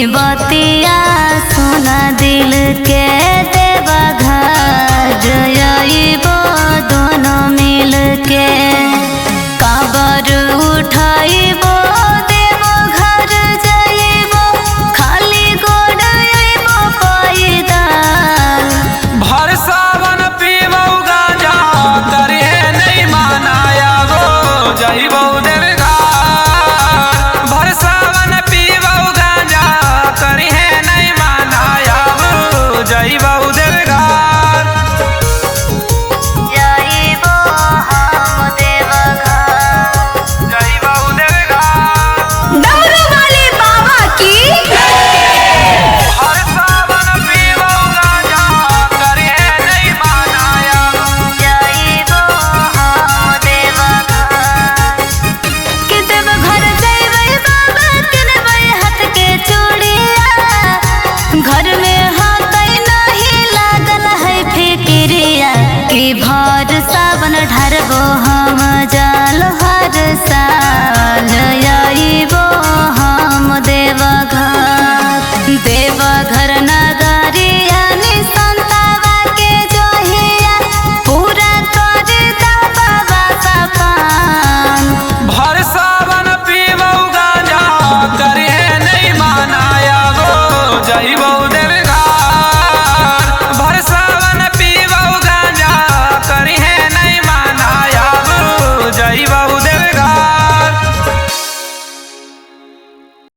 बतिया सुना दिल के देवा घर आइबो दोनों मिल के काबर उठाइबो देवो घर जाइबो खाली गोड़ आइबो पैदल भर सावन पीबो गांजा करिए नहीं मानाया गो जाइबो देवघर भर सावन पीबो गांजा करिए नहीं मानाया गो जाइबो देवघर जाइबो हम देवघर जाइबो देवघर डमरू वाले बाबा की भर सावन पीबो गांजा करिए नहीं मानाया जाइबो हम देवघर के देवघर जइबै बाबा किनबै हाथ के चूड़िया घर में हाथै नहीं लागल है फिक्रिया कि भर सावन ढारबो हम जल हर साल आइबो हम देवघर देवघर